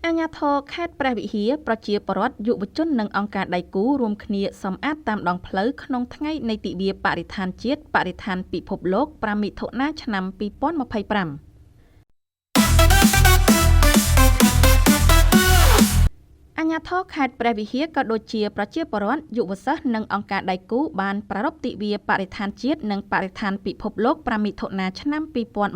អាជ្ញាធរខេត្តព្រះវិហារប្រជាពលរដ្ឋយុវជននិងអង្គការដៃគូរួមគ្នាសម្អាតតាមដងផ្លូវក្នុងថ្ងៃនៃទិវាបរិស្ថានជាតិបរិស្ថានពិភពលោក5មិថុនាឆ្នាំ2025អាជ្ញាធរខេត្តព្រះវិហារក៏ដូចជាប្រជាពលរដ្ឋយុវសិស្សនិងអង្គការដៃគូបានប្រារព្ធទិវាបរិស្ថានជាតិនិងបរិស្ថានពិភពលោក5មិថុនាឆ្នាំ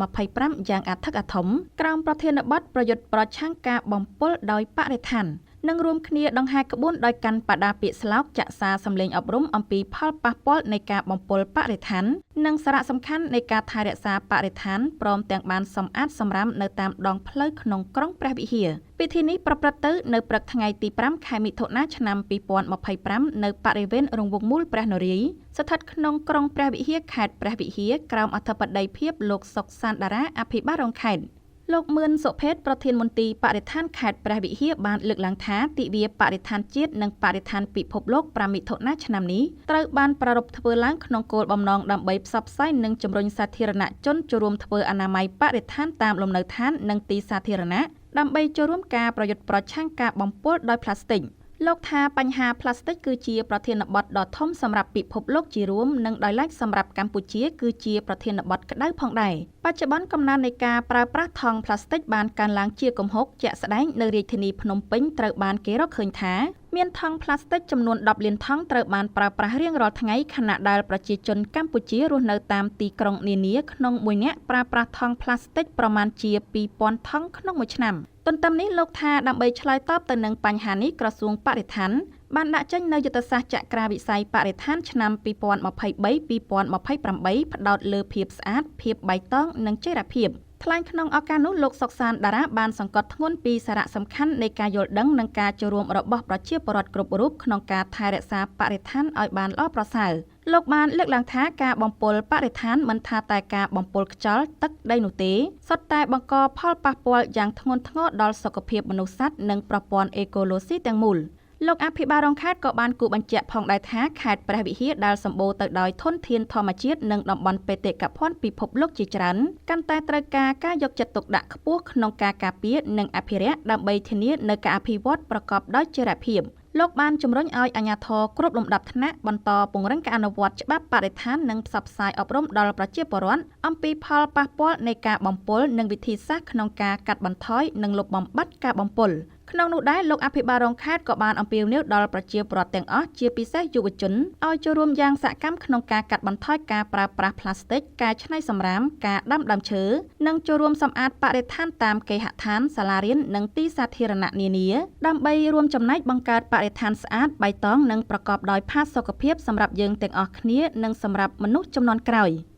2025យ៉ាងអធិកអធមក្រោមប្រធានបទប្រយុទ្ធប្រឆាំងការបំពុលដោយបរិស្ថាននិងរួមគ្នាដង្ហែក្បួនដោយកាន់បដាពាក្យស្លោកចាក់សារសម្លេងអប់រំអំពីផលប៉ះពាល់នៃការបំពុលបរិស្ថាននិងសារៈសំខាន់នៃការថែរក្សាបរិស្ថានព្រមទាំងបានសម្អាតសម្រាមនៅតាមដងផ្លូវក្នុងក្រុងព្រះវិហារពិធីនេះប្រព្រឹត្តទៅនៅព្រឹកថ្ងៃទី5ខែមិថុនាឆ្នាំ2025នៅបរិវេណរង្វង់មូលព្រះនរាយណ៍ស្ថិតក្នុងក្រុងព្រះវិហារខេត្តព្រះវិហារក្រោមអធិបតីភាពលោកសុកសានតារាអភិបាលរងខេត្តលោកមឿនសុភេទប្រធានមន្ទីរបរិស្ថានខេត្តព្រះវិហារបានលើកឡើងថាទិវាបរិស្ថានជាតិនិងបរិស្ថានពិភពលោក5មិថុនាឆ្នាំនេះត្រូវបានប្រារព្ធធ្វើឡើងក្នុងគោលបំណងដើម្បីផ្សព្វផ្សាយនិងជំរុញសាធារណជនចូលរួមធ្វើអនាម័យបរិស្ថានតាមលំនៅឋាននិងទីសាធារណៈដើម្បីចូលរួមការប្រយុទ្ធប្រឆាំងការបំពុលដោយផ្លាស្ទិកលោកថាបញ្ហាផ្លាស្ទិកគឺជាប្រធានបទដ៏ធំសម្រាប់ពិភពលោកជារួមនិងដោយឡែកសម្រាប់កម្ពុជាគឺជាប្រធានបទក្តៅផងដែរបច្ចុប្បន្នកំណើននៃការប្រើប្រាស់ថង់ផ្លាស្ទិកបានកើនឡើងជាគំហុកជាក់ស្ដែងនៅរាជធានីភ្នំពេញត្រូវបានគេរកឃើញថាមានថង់ផ្លាស្ទិកចំនួន10លានថង់ត្រូវបានប្រើប្រាស់រៀងរាល់ថ្ងៃខណៈដែលប្រជាជនកម្ពុជារស់នៅតាមទីក្រុងនានាក្នុងមួយនាក់ប្រើប្រាស់ថង់ផ្លាស្ទិកប្រមាណជា2000ថង់ក្នុងមួយឆ្នាំទន្ទឹមនេះលោកថាដើម្បីឆ្លើយតបទៅនឹងបញ្ហានេះក្រសួងបរិស្ថានបានដាក់ចេញនូវយុទ្ធសាស្ត្រចក្រាវិស័យបរិស្ថានឆ្នាំ2023-2028ផ្ដោតលើភាពស្អាតភាពបៃតងនិងចីរភាពថ្លែងក្នុងឱកាសនោះលោកសុកសានតារាបានសង្កត់ធ្ងន់ពីសារៈសំខាន់នៃការយល់ដឹងនិងការចូលរួមរបស់ប្រជាពលរដ្ឋគ្រប់រូបក្នុងការថែរក្សាបរិស្ថានឲ្យបានល្អប្រសើរលោកបានលើកឡើងថាការបំពុលបរិស្ថានមិនថាតែការបំពុលខ្យល់ទឹកដីនោះទេសុទ្ធតែបង្កផលប៉ះពាល់យ៉ាងធ្ងន់ធ្ងរដល់សុខភាពមនុស្សសត្វនិងប្រព័ន្ធអេកូឡូស៊ីទាំងមូលលោកអភិបាលរងខេត្តក៏បានគូបញ្ជាក់ផងដែរថាខេត្តព្រះវិហារដែលសម្បូរទៅដោយធនធានធម្មជាតិនិងតំបន់បេតិកភណ្ឌពិភពលោកជាច្រើនកាន់តែត្រូវការយកចិត្តទុកដាក់ខ្ពស់ក្នុងការការពារនិងអភិរក្សដើម្បីធានានូវការអភិវឌ្ឍប្រកបដោយចីរភាពលោកបានជំរុញឲ្យអាជ្ញាធរគ្រប់លំដាប់ថ្នាក់បន្តពង្រឹងការអនុវត្តច្បាប់បរិស្ថាននិងផ្សព្វផ្សាយអប់រំដល់ប្រជាពលរដ្ឋអំពីផលប៉ះពាល់នៃការបំពុលនិងវិធីសាស្ត្រក្នុងការកាត់បន្ថយនិងលុបបំបាត់ការបំពុលក្នុងនោះដែរលោកអភិបាលរងខេត្តក៏បានអំពាវនាវដល់ប្រជាពលរដ្ឋទាំងអស់ជាពិសេសយុវជនឲ្យចូលរួមយ៉ាងសកម្មក្នុងការកាត់បន្ថយការប្រើប្រាស់ផ្លាស្ទិកការច្នៃសម្រាមការដាំដើមឈើនិងចូលរួមសម្អាតបរិស្ថានតាមគេហដ្ឋានសាលារៀននិងទីសាធារណៈនានាដើម្បីរួមចំណែកបង្កើតបរិស្ថានស្អាតបៃតងនិងប្រកបដោយផាសុកភាពសម្រាប់យើងទាំងអស់គ្នានិងសម្រាប់មនុស្សជំនាន់ក្រោយ។